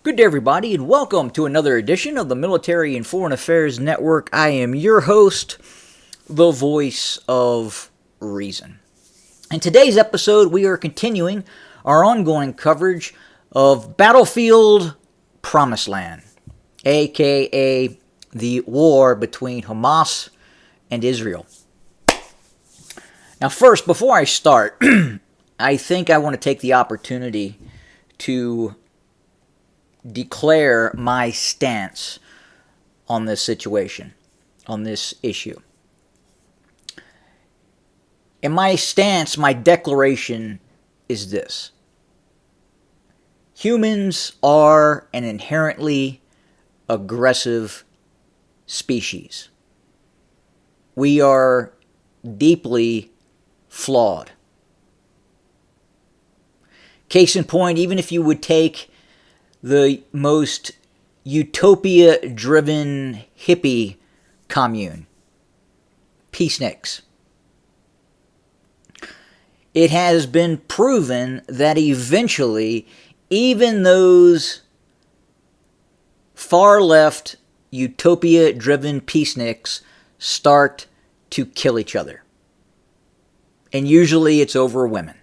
Good day, everybody, and welcome to another edition of the Military and Foreign Affairs Network. I am your host, the voice of reason. In today's episode, we are continuing our ongoing coverage of Battlefield Promised Land, aka the war between Hamas and Israel. Now, first, before I start, I think I want to take the opportunity to declare my stance on this situation, on this issue. And my stance, my declaration is this. Humans are an inherently aggressive species. We are deeply flawed. Case in point, even if you would take the most utopia-driven hippie commune, peaceniks. It has been proven that eventually, even those far-left, utopia-driven peaceniks start to kill each other. And usually it's over women.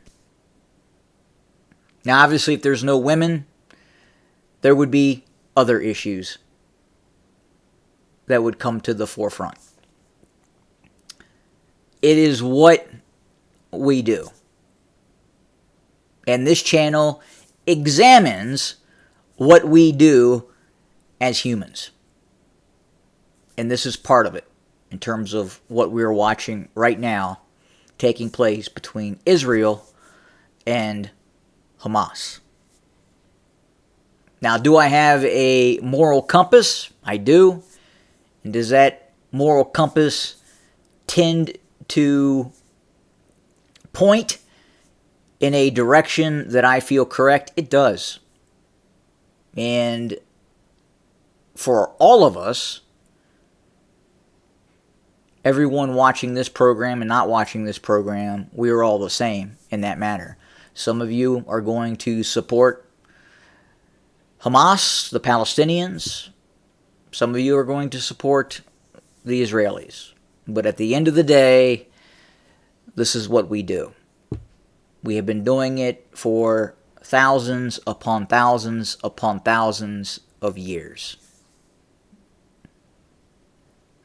Now, obviously, if there's no women, there would be other issues that would come to the forefront. It is what we do. And this channel examines what we do as humans. And this is part of it in terms of what we're watching right now taking place between Israel and Hamas. Now, do I have a moral compass? I do. And does that moral compass tend to point in a direction that I feel correct? It does. And for all of us, everyone watching this program and not watching this program, we are all the same in that matter. Some of you are going to support Hamas, the Palestinians. Some of you are going to support the Israelis. But at the end of the day, this is what we do. We have been doing it for thousands upon thousands upon thousands of years.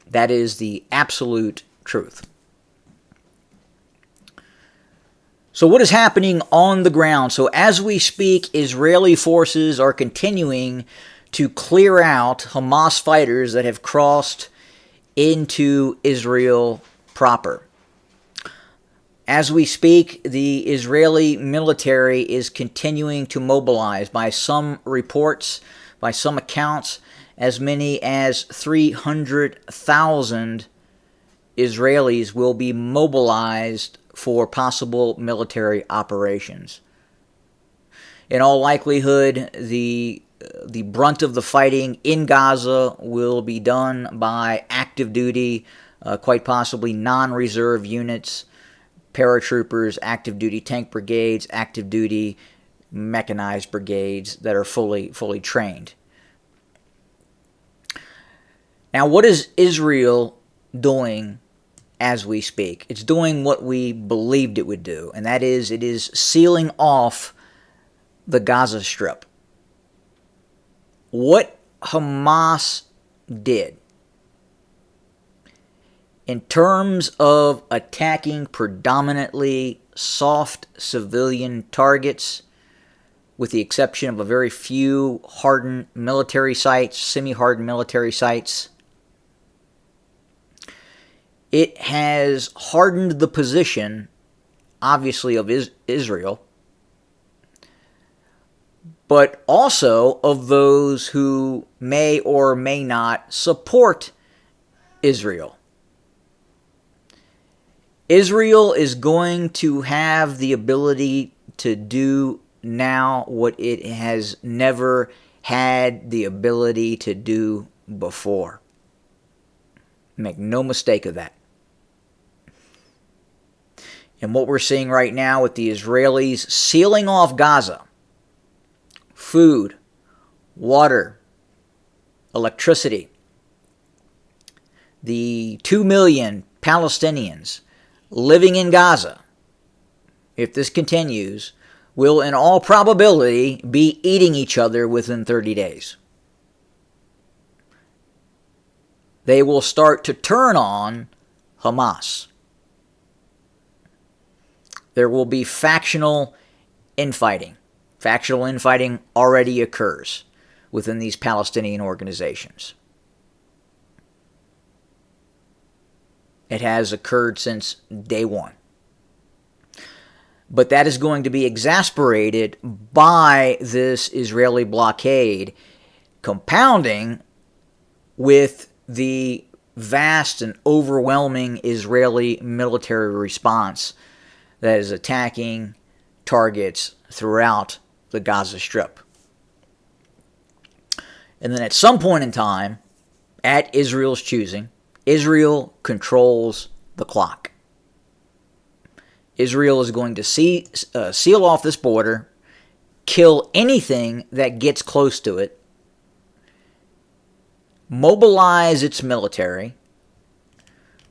That is the absolute truth. So what is happening on the ground? So as we speak, Israeli forces are continuing to clear out Hamas fighters that have crossed into Israel proper. As we speak, the Israeli military is continuing to mobilize. By some reports, by some accounts, as many as 300,000 Israelis will be mobilized for possible military operations. In all likelihood, the brunt of the fighting in Gaza will be done by active duty, quite possibly non-reserve units, paratroopers, active duty tank brigades, active duty mechanized brigades that are fully trained. Now, what is Israel doing as we speak? It's doing what we believed it would do, and that is it is sealing off the Gaza Strip. What Hamas did in terms of attacking predominantly soft civilian targets, with the exception of a very few hardened military sites, semi-hardened military sites, it has hardened the position, obviously, of Israel, but also of those who may or may not support Israel. Israel is going to have the ability to do now what it has never had the ability to do before. Make no mistake of that. And what we're seeing right now with the Israelis sealing off Gaza, food, water, electricity. The 2 million Palestinians living in Gaza, if this continues, will in all probability be eating each other within 30 days. They will start to turn on Hamas. There will be factional infighting. Factional infighting already occurs within these Palestinian organizations. It has occurred since day one. But that is going to be exasperated by this Israeli blockade, compounding with the vast and overwhelming Israeli military response that is attacking targets throughout the Gaza Strip. And then at some point in time, at Israel's choosing, Israel controls the clock. Israel is going to seal off this border, kill anything that gets close to it, mobilize its military,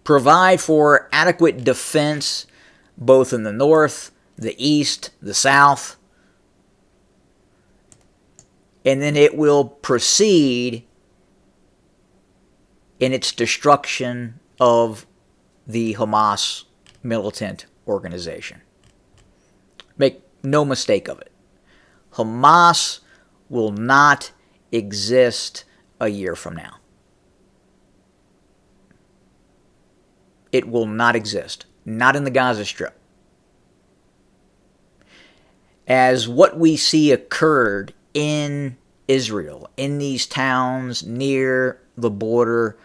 provide for adequate defense both in the north, the east, the south, and then it will proceed in its destruction of the Hamas militant organization. Make no mistake of it. Hamas will not exist a year from now. It will not exist. Not in the Gaza Strip. As what we see occurred in Israel, in these towns near the border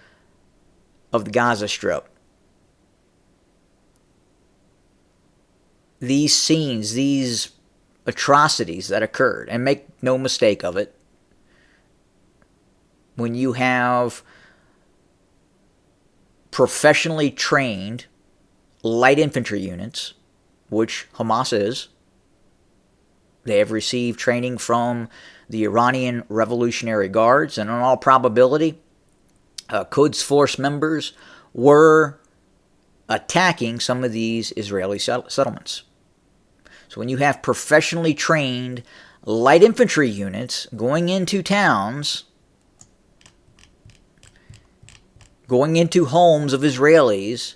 of the Gaza Strip, these scenes, these atrocities that occurred, and make no mistake of it, when you have professionally trained light infantry units, which Hamas is, they have received training from the Iranian Revolutionary Guards, and in all probability, Quds Force members were attacking some of these Israeli settlements. So when you have professionally trained light infantry units going into towns, going into homes of Israelis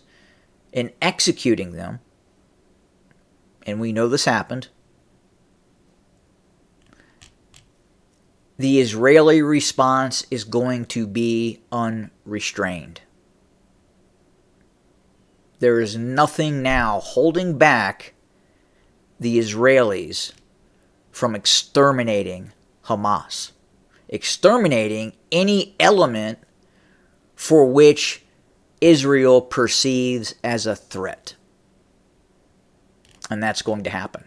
and executing them, and we know this happened, the Israeli response is going to be unrestrained. There is nothing now holding back the Israelis from exterminating Hamas, exterminating any element for which Israel perceives as a threat. And that's going to happen.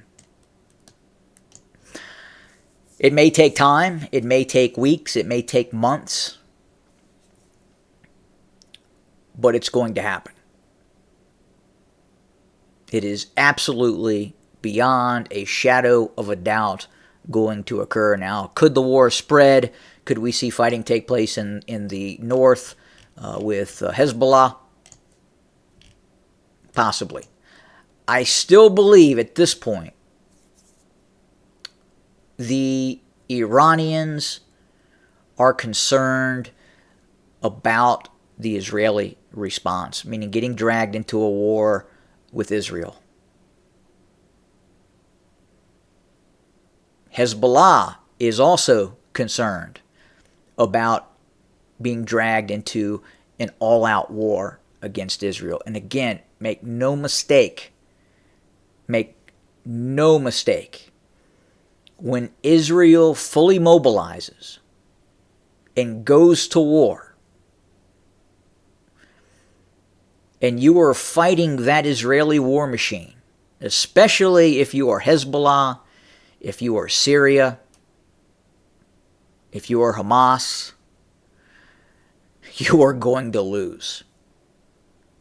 It may take time, it may take weeks, it may take months, but it's going to happen. It is absolutely beyond a shadow of a doubt going to occur now. Could the war spread? Could we see fighting take place in the north with Hezbollah? Possibly. I still believe at this point the Iranians are concerned about the Israeli response, meaning getting dragged into a war with Israel. Hezbollah is also concerned about being dragged into an all-out war against Israel. And again, make no mistake, when Israel fully mobilizes and goes to war, and you are fighting that Israeli war machine, especially if you are Hezbollah, if you are Syria, if you are Hamas, you are going to lose.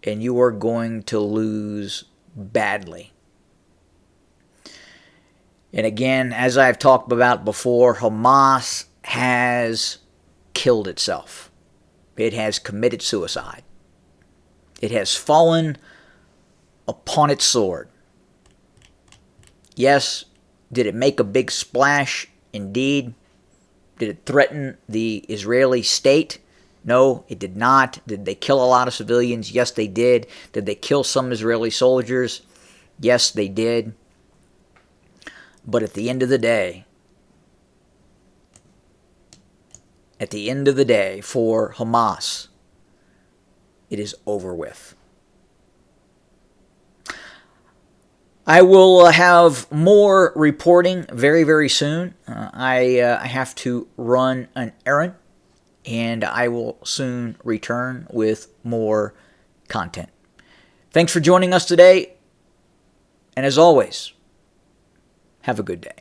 And you are going to lose badly. And again, as I've talked about before, Hamas has killed itself. It has committed suicide. It has fallen upon its sword. Yes, did it make a big splash? Indeed. Did it threaten the Israeli state? No, it did not. Did they kill a lot of civilians? Yes, they did. Did they kill some Israeli soldiers? Yes, they did. But at the end of the day, for Hamas, it is over with. I will have more reporting very, very soon. I have to run an errand, and I will soon return with more content. Thanks for joining us today, and as always, have a good day.